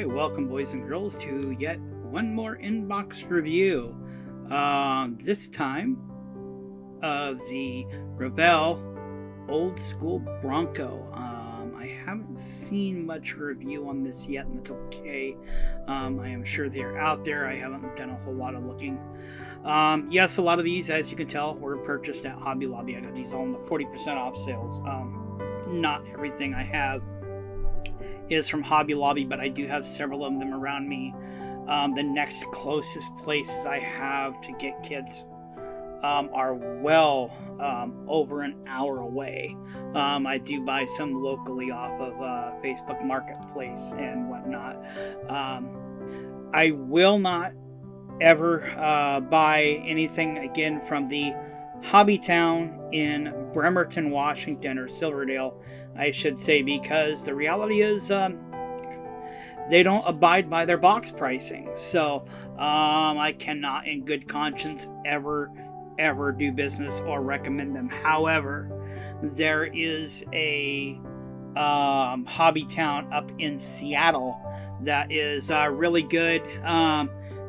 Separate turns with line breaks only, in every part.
welcome boys and girls to yet one more inbox review. This time of the Revell Old School Bronco. I haven't seen much review on this yet, and it's okay. I am sure they're out there. I haven't done a whole lot of looking. Yes, a lot of these, as you can tell, were purchased at Hobby Lobby. I got these all in the 40% off sales. Not everything I have is from Hobby Lobby, but I do have several of them around me. The next closest places I have to get kits are well over an hour away. I do buy some locally off of Facebook Marketplace and whatnot. I will not ever buy anything again from the Hobby Town in Bremerton, Washington, or Silverdale, I should say, because the reality is they don't abide by their box pricing. So I cannot in good conscience ever do business or recommend them. However, there is a Hobby Town up in Seattle that is really good.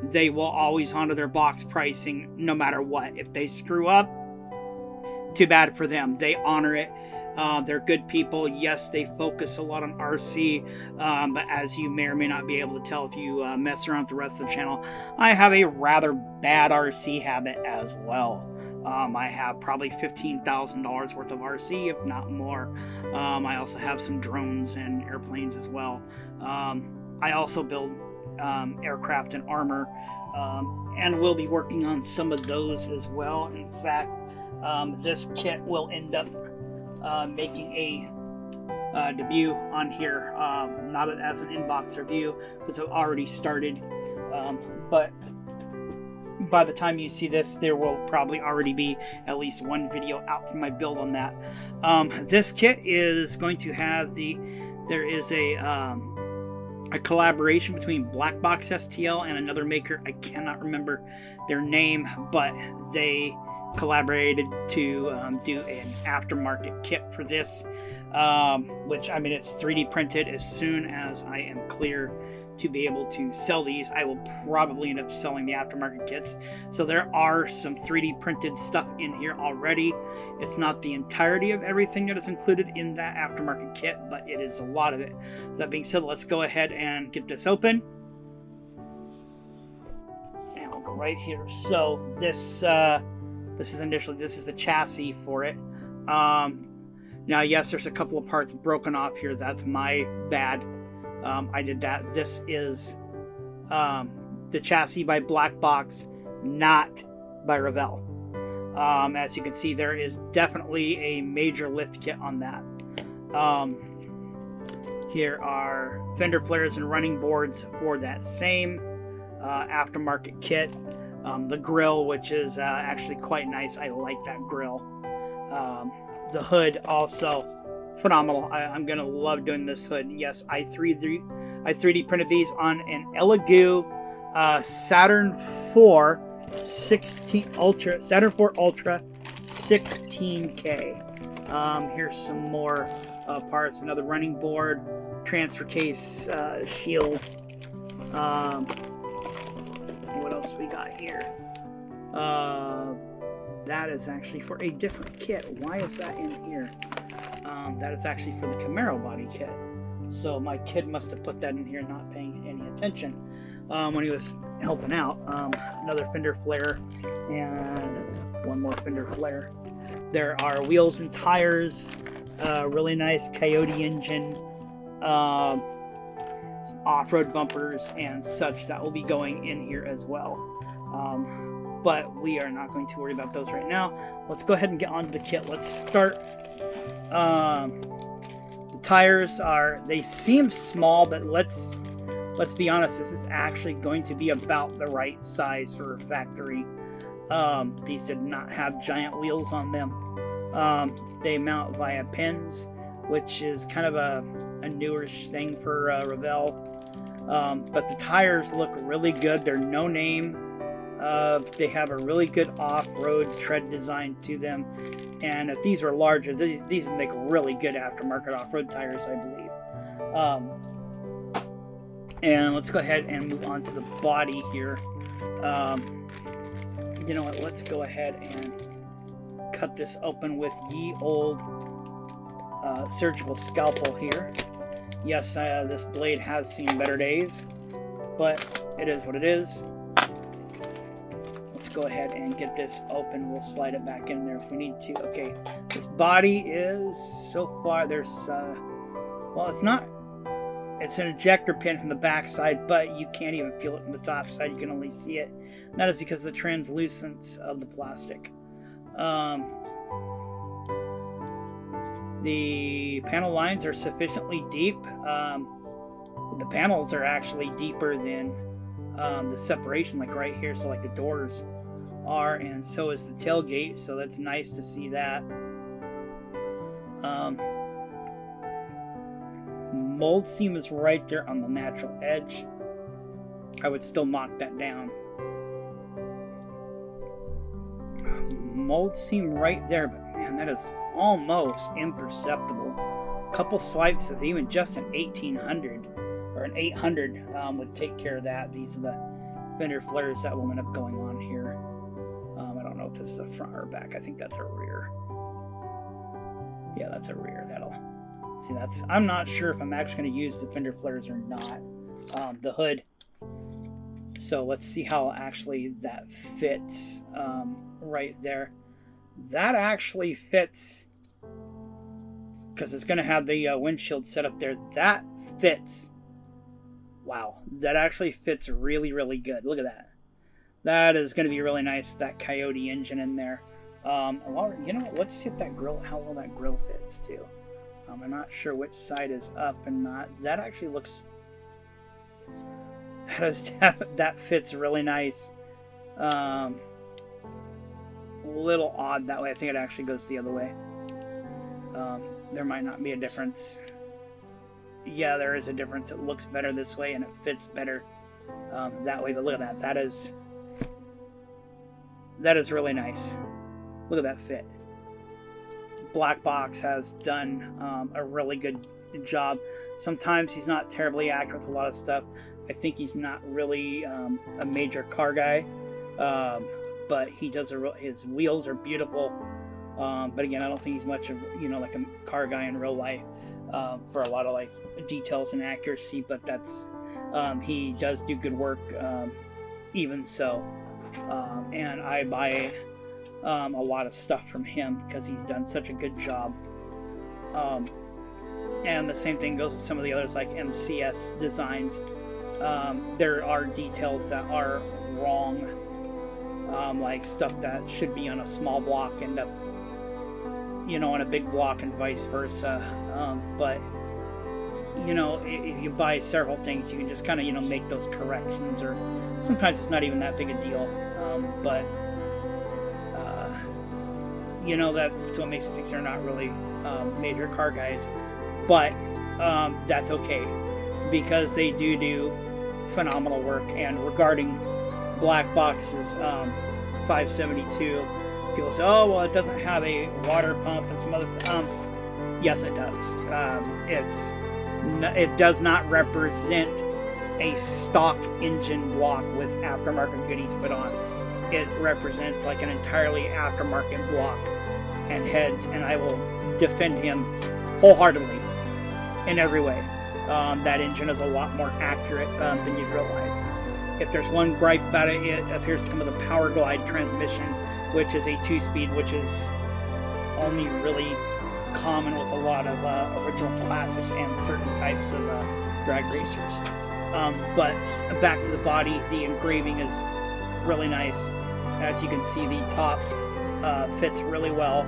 They will always honor their box pricing no matter what. If they screw up, too bad for them. They honor it. They're good people. Yes, they focus a lot on RC, but as you may or may not be able to tell if you mess around with the rest of the channel, I have a rather bad RC habit as well. I have probably $15,000 worth of RC, if not more. I also have some drones and airplanes as well. I also build aircraft and armor, and we'll be working on some of those as well. In fact, this kit will end up making a debut on here, not as an inbox review because I've already started, but by the time you see this, there will probably already be at least one video out from my build on that. This kit is going to have there is a collaboration between BlackBox STL and another maker. I cannot remember their name, but they collaborated to do an aftermarket kit for this, which, I mean, it's 3D printed. As soon as I am clear to be able to sell these, I will probably end up selling the aftermarket kits. So there are some 3D printed stuff in here already. It's not the entirety of everything that is included in that aftermarket kit, but it is a lot of it. That being said, let's go ahead and get this open. And I'll go right here. So this is the chassis for it. Now, yes, there's a couple of parts broken off here. That's my bad. I did that. This is the chassis by BlackBox, not by Revell. As you can see, there is definitely a major lift kit on that. Here are fender flares and running boards for that same aftermarket kit. The grill, which is actually quite nice. I like that grill. The hood also phenomenal. I'm gonna love doing this hood. Yes, I 3D printed these on an Elegoo Saturn 4 Ultra 16K. Here's some more parts. Another running board, transfer case, shield. What else we got here? That is actually for a different kit. Why is that in here? That is actually for the Camaro body kit. So my kid must have put that in here, not paying any attention when he was helping out. Another fender flare and one more fender flare. There are wheels and tires, really nice Coyote engine, some off-road bumpers and such that will be going in here as well. But we are not going to worry about those right now. Let's go ahead and get on to the kit. Let's start. The tires they seem small, but let's be honest, this is actually going to be about the right size for a factory. These did not have giant wheels on them. They mount via pins, which is kind of a newish thing for Revell. But the tires look really good. They're no name. They have a really good off-road tread design to them, and if these were larger, these would make really good aftermarket off-road tires, I believe. And let's go ahead and move on to the body here. You know what, let's go ahead and cut this open with ye old surgical scalpel here. Yes, this blade has seen better days, but it is what it is. Let's go ahead and get this open. We'll slide it back in there if we need to. Okay, this body is, so far, there's, well, it's not, it's an ejector pin from the back side, but you can't even feel it from the top side. You can only see it. And that is because of the translucence of the plastic. The panel lines are sufficiently deep. The panels are actually deeper than the separation, like right here. So like the doors are, and so is the tailgate. So that's nice to see that. Mold seam is right there on the natural edge. I would still knock that down. Mold seam right there, but man, that is almost imperceptible. A couple swipes of even just an 1800 or an 800 would take care of that. These are the fender flares that will end up going on here. I don't know if this is a front or back. I think that's a rear. Yeah, that's a rear. That'll see. That's. I'm not sure if I'm actually going to use the fender flares or not. The hood. So let's see how actually that fits right there. That actually fits because it's going to have the windshield set up there. That fits. Wow, that actually fits really, really good. Look at that. That is going to be really nice. That Coyote engine in there. You know, let's see if that grill, how well that grill fits too. I'm not sure which side is up and not. That actually looks. That fits really nice. A little odd that way. I think it actually goes the other way. There might not be a difference. Yeah, there is a difference. It looks better this way and it fits better that way. But look at that. That is really nice. Look at that fit. BlackBox has done a really good job. Sometimes he's not terribly accurate with a lot of stuff. I think he's not really a major car guy, but he does his wheels are beautiful. But again, I don't think he's much of like a car guy in real life for a lot of like details and accuracy. But that's he does do good work, even so. And I buy a lot of stuff from him because he's done such a good job. And the same thing goes with some of the others like MCS designs. There are details that are wrong, like stuff that should be on a small block end up on a big block and vice versa. But if you buy several things, you can just kind of make those corrections, or sometimes it's not even that big a deal. But that's what makes me think they're not really major car guys. But that's okay, because they do phenomenal work. And regarding BlackBox's 572, people say, oh, well, it doesn't have a water pump and some other yes, it does. It does not represent a stock engine block with aftermarket goodies put on. It represents like an entirely aftermarket block and heads, and I will defend him wholeheartedly in every way. That engine is a lot more accurate than you'd realize. If there's one gripe about it, it appears to come with a Power Glide transmission, which is a 2-speed, which is only really common with a lot of original classics and certain types of drag racers. But back to the body, the engraving is really nice. As you can see, the top fits really well.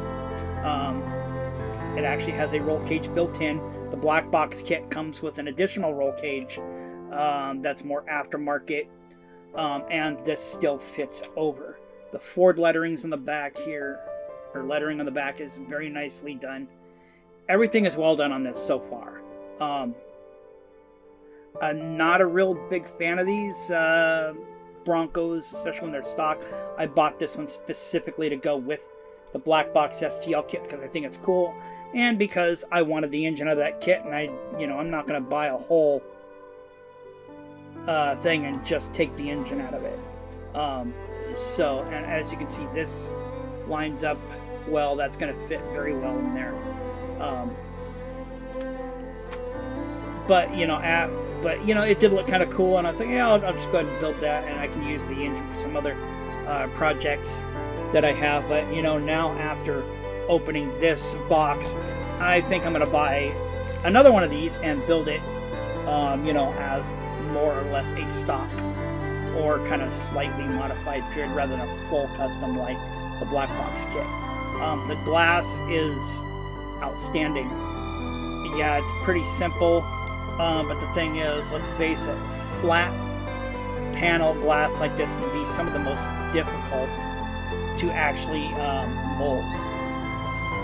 It actually has a roll cage built in. The BlackBox kit comes with an additional roll cage that's more aftermarket, and this still fits over. The Ford letterings on the back here, or lettering on the back, is very nicely done. Everything is well done on this so far. I'm not a real big fan of these Broncos, especially when they're stock. I bought this one specifically to go with the BlackBox STL kit because I think it's cool, and because I wanted the engine of that kit, and I'm not going to buy a whole thing and just take the engine out of it. So, and as you can see, this lines up well. That's going to fit very well in there. But you know, it did look kind of cool, and I was like, yeah, I'll just go ahead and build that, and I can use the engine for some other projects that I have. But you know, now after opening this box, I think I'm going to buy another one of these and build it, you know, as more or less a stock or kind of slightly modified period rather than a full custom like the BlackBox kit. The glass is outstanding. Yeah, it's pretty simple, but the thing is, let's face it, flat panel glass like this can be some of the most difficult to actually mold.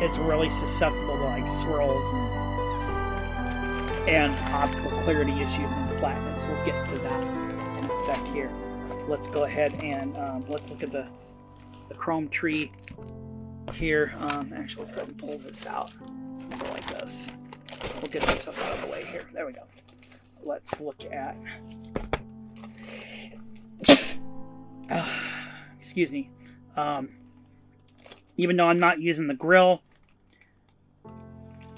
It's really susceptible to like swirls and optical clarity issues and flatness. We'll get to that in a sec here. Let's go ahead and let's look at the chrome tree here. Actually, let's go ahead and pull this out. Go like this. We'll get this up out of the way here. There we go. Let's look at. Excuse me. Even though I'm not using the grill,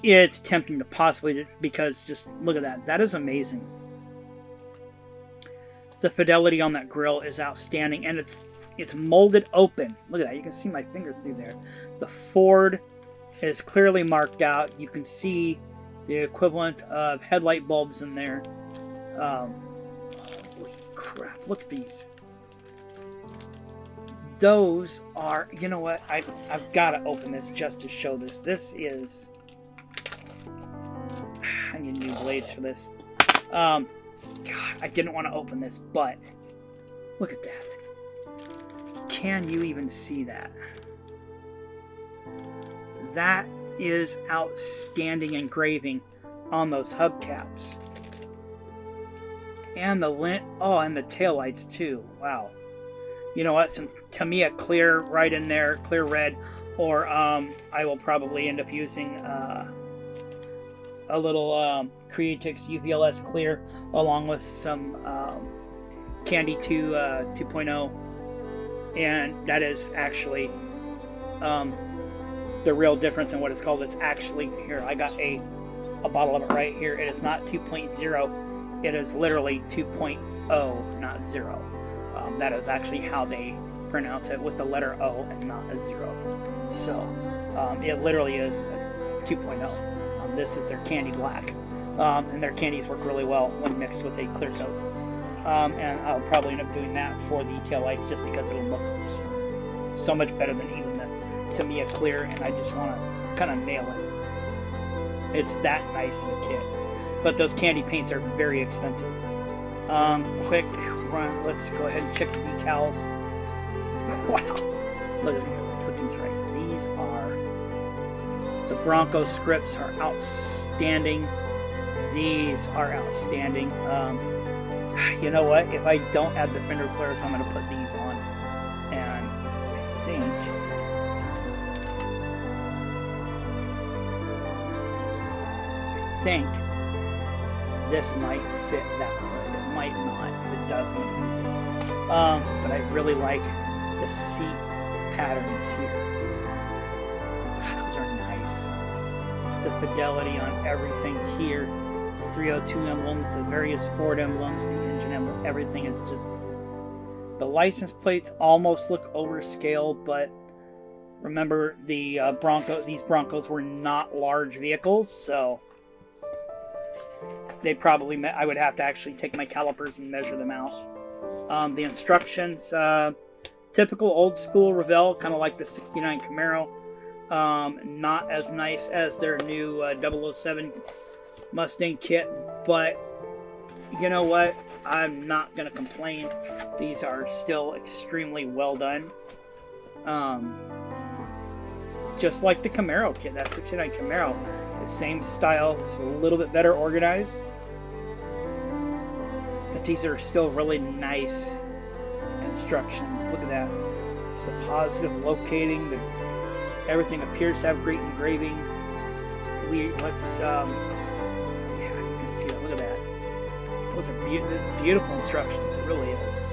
it's tempting to possibly, because just look at that. That is amazing. The fidelity on that grill is outstanding, and it's molded open. Look at that. You can see my finger through there. The Ford is clearly marked out. You can see the equivalent of headlight bulbs in there. Holy crap. Look at these. Those are, you know what? I've got to open this just to show this. This is... I need new blades for this. God, I didn't want to open this, but look at that. Can you even see that? That is outstanding engraving on those hubcaps. And the lint, oh, and the taillights too. Wow. You know what? Some Tamiya clear right in there, clear red, or I will probably end up using a little Creatix UVLS clear along with some Candy 2 2.0, and that is actually the real difference in what it's called. It's actually, here, I got a bottle of it right here. It is not 2.0, it is literally 2.0, not 0. That is actually how they pronounce it, with the letter O and not a 0. So it literally is 2.0. This is their candy black, and their candies work really well when mixed with a clear coat. And I'll probably end up doing that for the tail lights just because it'll look so much better than even the Tamiya clear, and I just want to kind of nail it. It's that nice of a kit. But those candy paints are very expensive. Quick run, let's go ahead and check the decals. Wow, look at these. Let's put these right. These are, the Bronco scripts are outstanding. These are outstanding. You know what? If I don't add the fender flares, I'm going to put these on. And I think this might fit that hood. It might not. If it does, I'm going to use it. But I really like the seat patterns here. Those are nice. The fidelity on everything here. 302 emblems, the various Ford emblems, the engine emblem, everything is just... The license plates almost look overscaled, but remember the these Broncos were not large vehicles, so they probably I would have to actually take my calipers and measure them out. The instructions, typical old school Revell, kind of like the 69 Camaro. Not as nice as their new 007 Mustang kit, but you know what? I'm not going to complain. These are still extremely well done. Just like the Camaro kit, that 69 Camaro, the same style, just a little bit better organized. But these are still really nice instructions. Look at that. It's the positive locating. Everything appears to have great engraving. Let's, yeah, you can see it. Look at that. Those are beautiful instructions. It really is.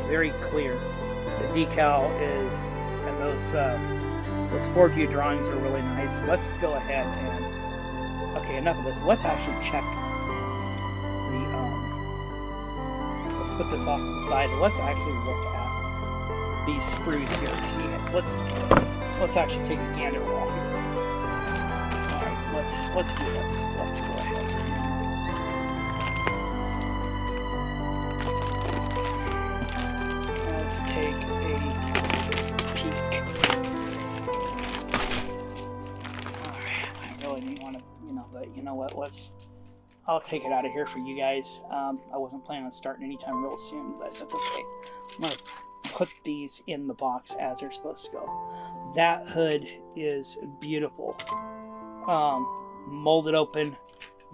Very clear. The decal is, and those 4-view drawings are really nice. So let's go ahead and, okay, enough of this. Let's actually check the, let's put this off to the side. Let's actually look at these sprues here. See, let's actually take a gander walk. Alright, let's do this. Let's go ahead. Take a peek. Alright, I really didn't want to, but you know what, I'll take it out of here for you guys. I wasn't planning on starting anytime real soon, but that's okay. I'm going to put these in the box as they're supposed to go. That hood is beautiful. Molded open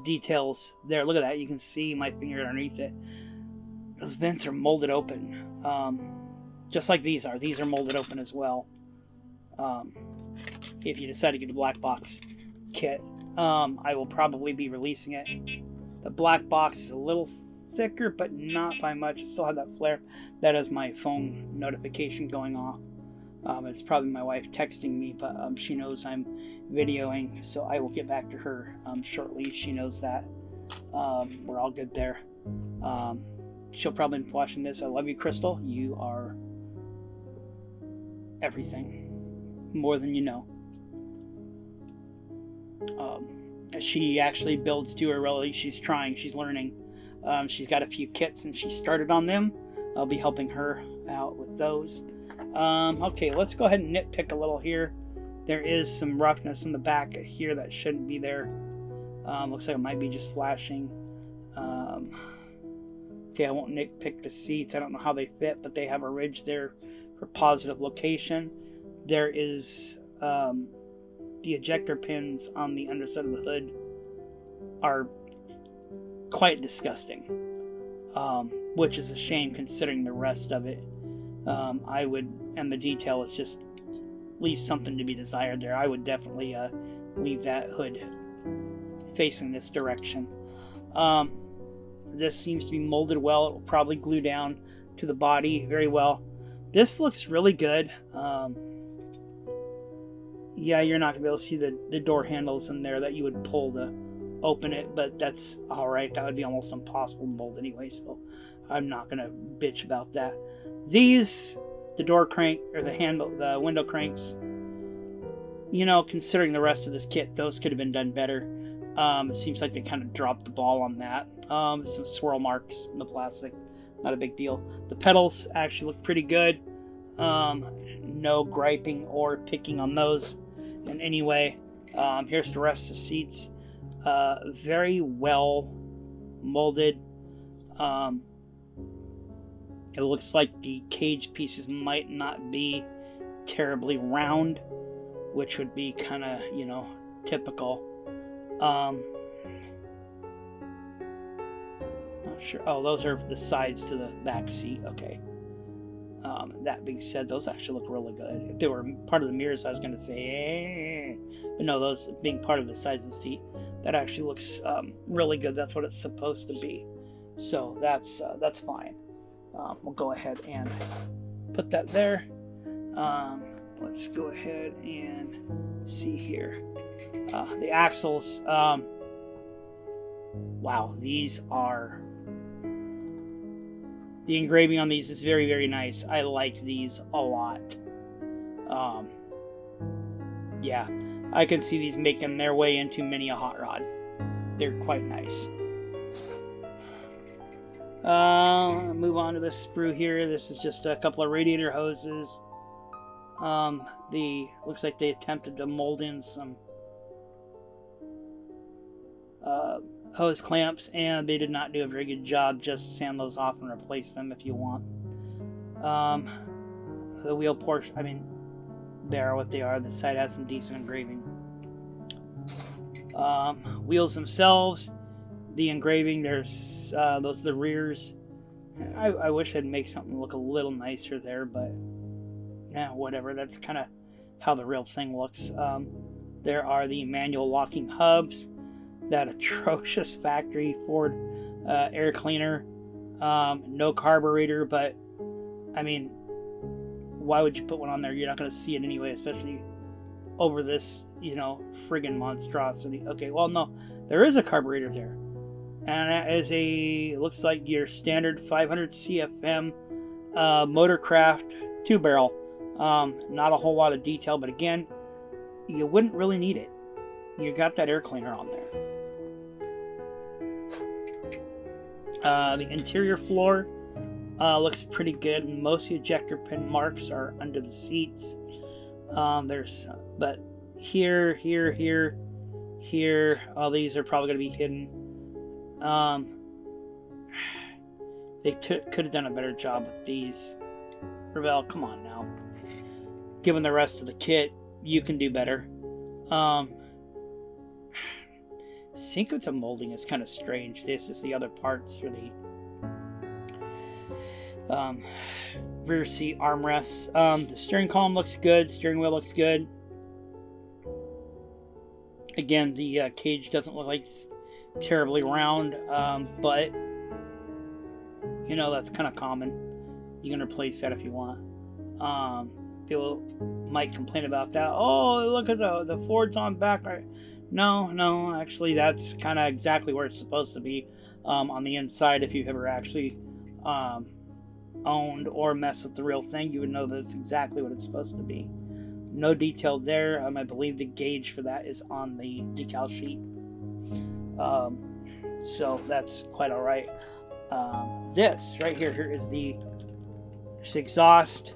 details there. Look at that. You can see my finger underneath it. Those vents are molded open. Just like these are. These are molded open as well. If you decide to get the BlackBox kit, I will probably be releasing it. The BlackBox is a little thicker, but not by much. It still has that flare. That is my phone notification going off. It's probably my wife texting me, but she knows I'm videoing, so I will get back to her shortly. She knows that. We're all good there. She'll probably be watching this. I love you, Crystal. You are everything. More than you know. She actually builds too early. She's trying. She's learning. She's got a few kits and she started on them. I'll be helping her out with those. Okay, let's go ahead and nitpick a little here. There is some roughness in the back here that shouldn't be there. Looks like it might be just flashing. Okay, I won't nitpick the seats. I don't know how they fit, but they have a ridge there for positive location. There is the ejector pins on the underside of the hood are quite disgusting, which is a shame considering the rest of it. And the detail is just leaves something to be desired there. I would definitely leave that hood facing this direction. This seems to be molded well. It will probably glue down to the body very well. This looks really good. Yeah, you're not going to be able to see the door handles in there that you would pull to open it, but that's alright. That would be almost impossible to mold anyway, so I'm not going to bitch about that. These, the door crank, or the window cranks, considering the rest of this kit, those could have been done better. It seems like they kind of dropped the ball on that. Some swirl marks in the plastic. Not a big deal. The pedals actually look pretty good. No griping or picking on those in any way. Here's the rest of the seats. Very well molded. It looks like the cage pieces might not be terribly round, which would be kind of, typical. Not sure. Oh, those are the sides to the back seat. Okay. That being said, those actually look really good. If they were part of the mirrors, I was going to say, but no, those being part of the sides of the seat, that actually looks really good. That's what it's supposed to be. So that's fine. We'll go ahead and put that there. Let's go ahead and see here. The axles. Wow, these are... The engraving on these is very, very nice. I like these a lot. Yeah, I can see these making their way into many a hot rod. They're quite nice. Move on to this sprue here. This is just a couple of radiator hoses. Looks like they attempted to mold in some hose clamps, and they did not do a very good job. Just sand those off and replace them if you want. The wheel portion, they are what they are. The side has some decent engraving. Wheels themselves, the engraving, there's those are the rears. I wish they'd make something look a little nicer there, but whatever. That's kind of how the real thing looks. There are the manual locking hubs. That atrocious factory Ford air cleaner, no carburetor, but I mean, why would you put one on there? You're not going to see it anyway, especially over this, friggin' monstrosity. Okay, well, no, there is a carburetor there, and that is looks like your standard 500 CFM Motorcraft 2-barrel. Not a whole lot of detail, but again, you wouldn't really need it. You got that air cleaner on there. The interior floor looks pretty good. Most of the ejector pin marks are under the seats. But here, all these are probably going to be hidden. They could have done a better job with these. Revell, come on now. Given the rest of the kit, you can do better. Sync with the molding is kind of strange. This is the other parts for the rear seat armrests. The steering column looks good. Steering wheel looks good. Again, the cage doesn't look like it's terribly round, but that's kind of common. You can replace that if you want. People might complain about that. Oh, look at the Ford's on back. No, actually, that's kind of exactly where it's supposed to be on the inside. If you've ever actually owned or messed with the real thing, you would know that's exactly what it's supposed to be. No detail there. I believe the gauge for that is on the decal sheet. So that's quite all right. This right here is the exhaust,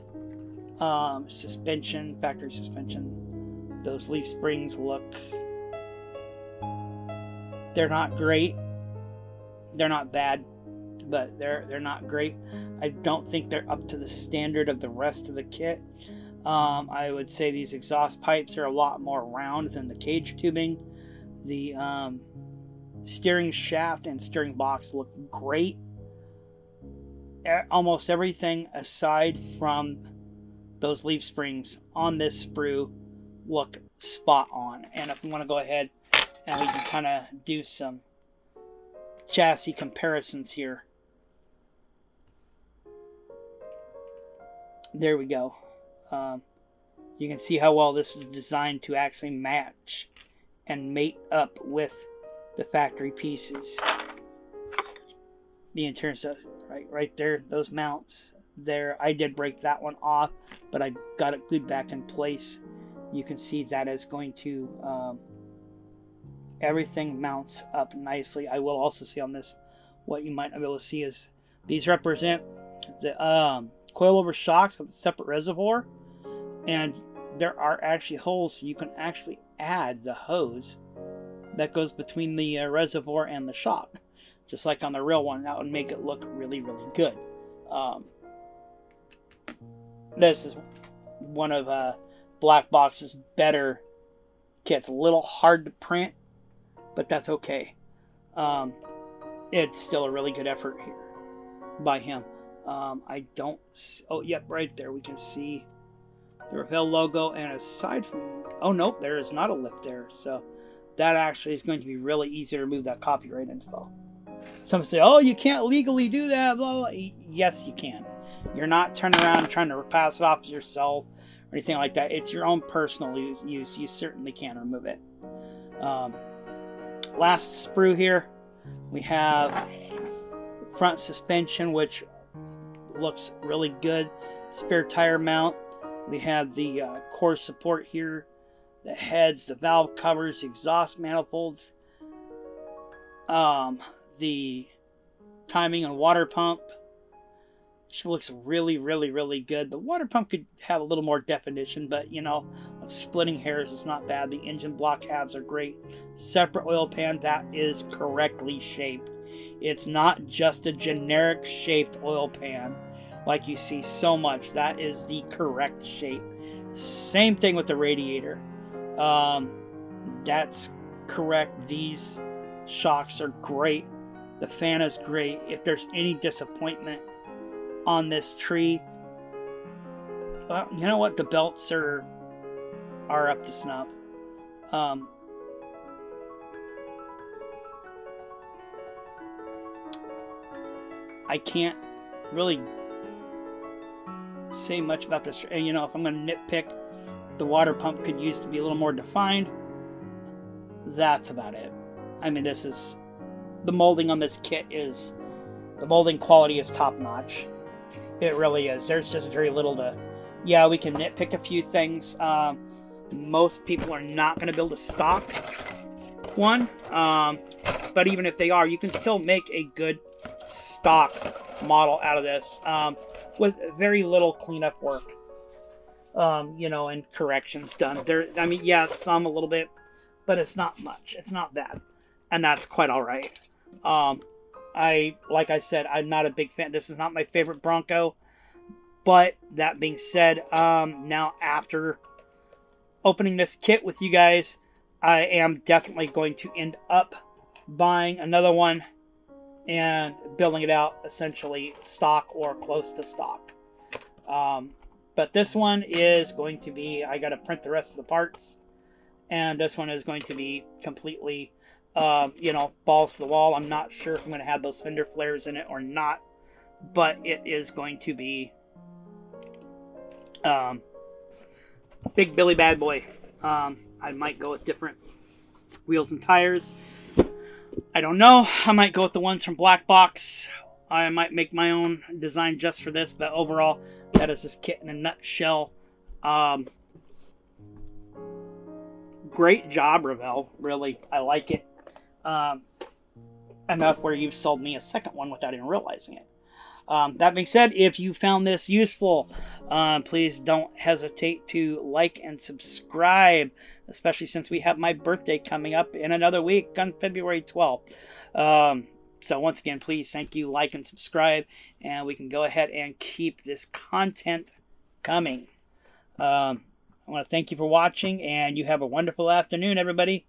suspension, factory suspension. Those leaf springs look, they're not great. They're not bad, but they're not great. I don't think they're up to the standard of the rest of the kit. I would say these exhaust pipes are a lot more round than the cage tubing. The steering shaft and steering box look great. Almost everything aside from those leaf springs on this sprue look spot on. And if we want to go ahead and we can kind of do some chassis comparisons here. There we go. You can see how well this is designed to actually match and mate up with the factory pieces. The interior stuff, right there, those mounts there. I did break that one off, but I got it glued back in place. You can see that is going to everything mounts up nicely. I will also see on this, what you might not be able to see is these represent the coilover shocks with a separate reservoir, and there are actually holes so you can actually add the hose that goes between the reservoir and the shock, just like on the real one. That would make it look really, really good. This is one of BlackBox's better kits. A little hard to print, but that's okay. It's still a really good effort here by him. I don't... Oh, yep, right there we can see the Revell logo, and aside from... Oh, nope, there is not a lip there, so that actually is going to be really easy to remove that copyright info. Some say, oh, you can't legally do that, blah, blah. Yes, you can. You're not turning around and trying to pass it off to yourself or anything like that. It's your own personal use. You certainly can remove it. Last sprue here, we have front suspension, which looks really good. Spare tire mount. We have the core support here, the heads, the valve covers, the exhaust manifolds, the timing and water pump, which looks really, really, really good. The water pump could have a little more definition, but splitting hairs is not bad. The engine block halves are great. Separate oil pan that is correctly shaped. It's not just a generic shaped oil pan like you see so much. That is the correct shape. Same thing with the radiator. That's correct. These shocks are great. The fan is great. If there's any disappointment on this tree, well, you know what? The belts are up to snuff. I can't really say much about this. And, if I'm going to nitpick, the water pump could use to be a little more defined. That's about it. I mean, the molding on this kit the molding quality is top notch. It really is. There's just very little yeah, we can nitpick a few things. Most people are not going to build a stock one. But even if they are, you can still make a good stock model out of this with very little cleanup work, and corrections done. I mean, yeah, some a little bit, but it's not much. It's not bad, and that's quite all right. Like I said, I'm not a big fan. This is not my favorite Bronco, but that being said, now after opening this kit with you guys, I am definitely going to end up buying another one and building it out essentially stock or close to stock. But this one is going to be, I got to print the rest of the parts, and this one is going to be completely, balls to the wall. I'm not sure if I'm going to have those fender flares in it or not, but it is going to be big Billy bad boy. I might go with different wheels and tires. I don't know. I might go with the ones from BlackBox. I might make my own design just for this, but overall, that is this kit in a nutshell. Great job, Revell. Really, I like it. Enough where you've sold me a second one without even realizing it. That being said, if you found this useful, please don't hesitate to like and subscribe, especially since we have my birthday coming up in another week on February 12th. So once again, please, thank you, like and subscribe, and we can go ahead and keep this content coming. I want to thank you for watching, and you have a wonderful afternoon, everybody.